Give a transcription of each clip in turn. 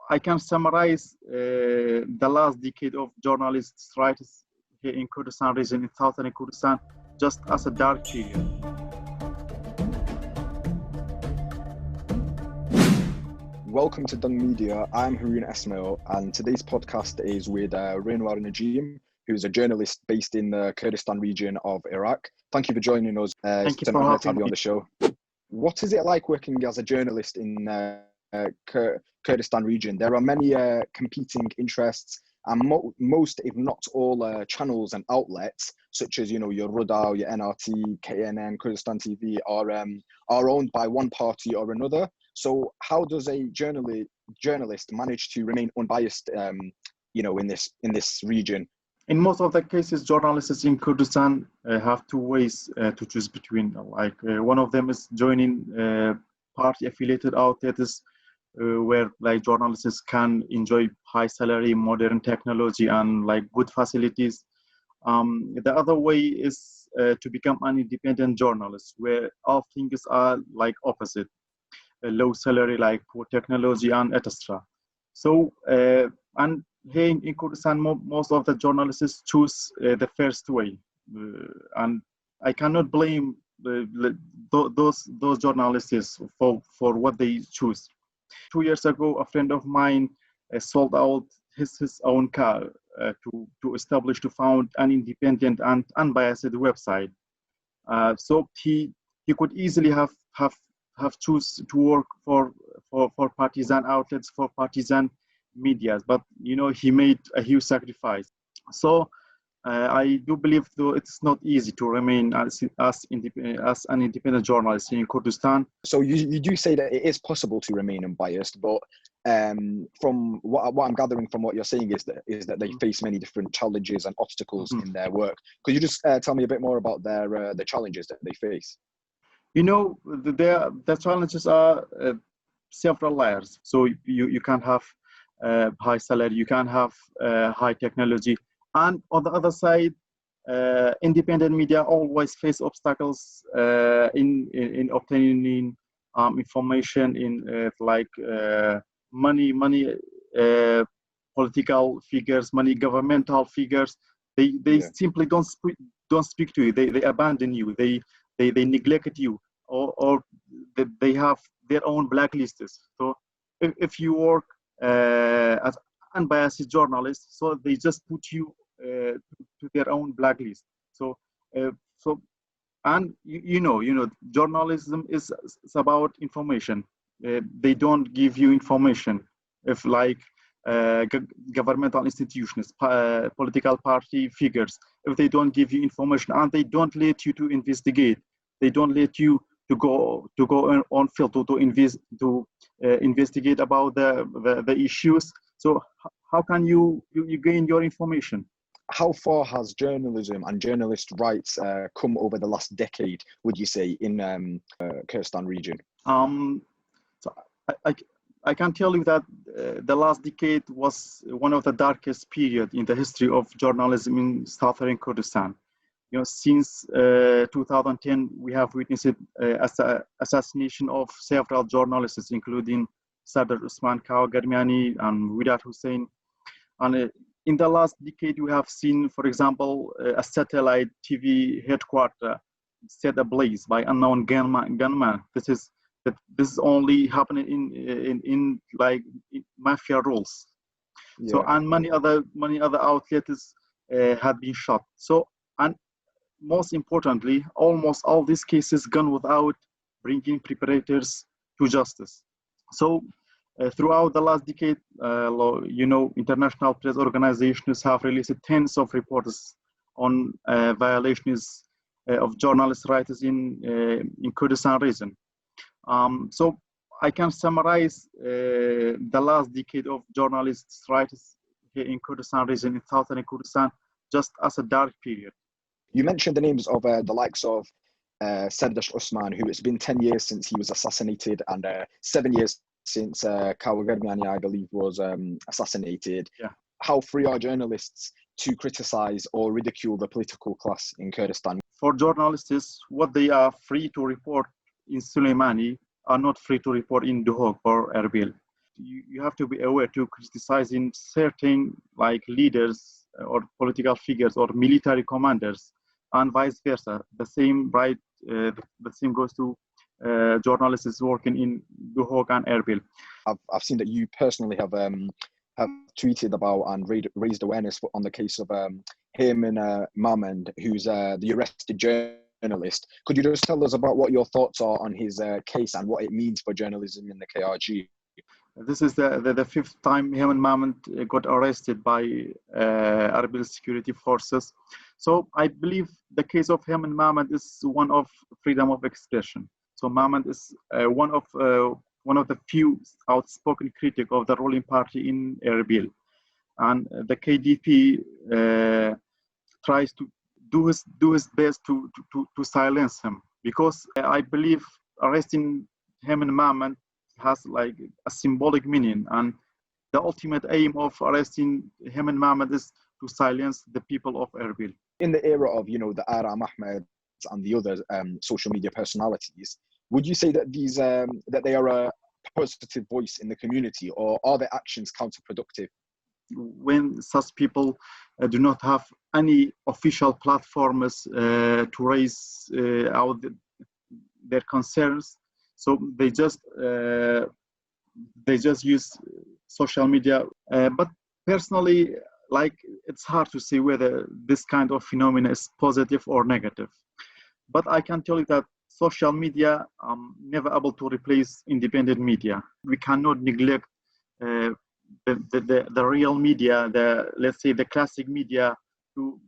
I can summarize the last decade of journalists' rights here in Kurdistan region, in southern Kurdistan, just as a dark period. Welcome to Dung Media. I'm Haroon Esmail, and today's podcast is with Renwar Najm, who's a journalist based in the Kurdistan region of Iraq. Thank you for joining us. Thank you for having me on the show. What is it like working as a journalist in Kurdistan region? There are many competing interests, and most, if not all, channels and outlets, such as your Ruda, your NRT, KNN, Kurdistan TV, are owned by one party or another. So how does a journalist manage to remain unbiased, in this region? In most of the cases, journalists in Kurdistan have two ways to choose between. One of them is joining party-affiliated outlets, where journalists can enjoy high salary, modern technology, and good facilities. The other way is to become an independent journalist, where all things are opposite. A low salary, poor technology, and etc. So, and here in Kurdistan, most of the journalists choose the first way, and I cannot blame those journalists for what they choose. 2 years ago, a friend of mine sold out his own car to found an independent and unbiased website. So he could easily have choose to work for partisan outlets, for partisan medias, but he made a huge sacrifice. So I do believe, though, it's not easy to remain as an independent journalist in Kurdistan. So you do say that it is possible to remain unbiased, but from what I'm gathering from what you're saying is that they face many different challenges and obstacles in their work. Could you just tell me a bit more about the challenges that they face? The challenges are several layers. So you can have high salary, you can have high technology, and on the other side, independent media always face obstacles in obtaining information, in money, political figures, governmental figures. They simply don't speak to you. They abandon you. They neglect you, or they have their own blacklists. So if you work as unbiased journalist, so they just put you to their own blacklist. So and journalism is about information. They don't give you information if governmental institutions, political party figures, if they don't give you information and they don't let you to investigate, they don't let you to go on field to investigate about the issues. So how can you gain your information? How far has journalism and journalist rights come over the last decade, would you say, in Kurdistan region? So I can tell you that the last decade was one of the darkest periods in the history of journalism in southern Kurdistan. Since 2010, we have witnessed assassination of several journalists, including Sadr Usman Kawagarmiani and Widat Hussein. And in the last decade, we have seen, for example, a satellite TV headquarters set ablaze by unknown gunmen. This is only happening in mafia rules. Yeah. So, and many other outlets had been shot. So, and most importantly, almost all these cases gone without bringing perpetrators to justice. So, throughout the last decade, international press organizations have released tens of reports on violations of journalist rights in Kurdistan region. So I can summarize the last decade of journalists' rights here in Kurdistan region, in southern Kurdistan, just as a dark period. You mentioned the names of the likes of Sadr Usman, who it's been 10 years since he was assassinated, and 7 years since Kawagarmiani, I believe, was assassinated. Yeah. How free are journalists to criticize or ridicule the political class in Kurdistan? For journalists, what they are free to report in Suleimani are not free to report in Duhok or Erbil. you have to be aware to criticizing certain like leaders or political figures or military commanders, and vice versa. The same the same goes to journalists working in Duhok and Erbil. I've seen that you personally have tweeted about and raised awareness on the case of Heyman Mamand, who's the arrested journalist. Could you just tell us about what your thoughts are on his case and what it means for journalism in the KRG? This is the fifth time Heyman Mamand got arrested by Erbil security forces. So I believe the case of Heyman Mamand is one of freedom of expression. So Mamand is one of the few outspoken critic of the ruling party in Erbil, and the KDP tries to do his best to silence him, because I believe arresting Heyman Mamand has like a symbolic meaning, and the ultimate aim of arresting Heyman Mamand is to silence the people of Erbil. In the era of the Aram Ahmed and the other social media personalities, would you say that these that they are a positive voice in the community, or are their actions counterproductive? When such people do not have any official platforms to raise out their concerns, so they just use social media. But personally, like, it's hard to say whether this kind of phenomenon is positive or negative. But I can tell you that social media never able to replace independent media. We cannot neglect the real media, let's say the classic media, to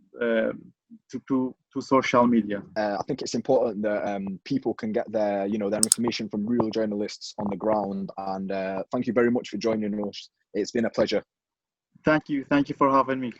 social media. I think it's important that people can get their information from real journalists on the ground. And thank you very much for joining us. It's been a pleasure. Thank you for having me.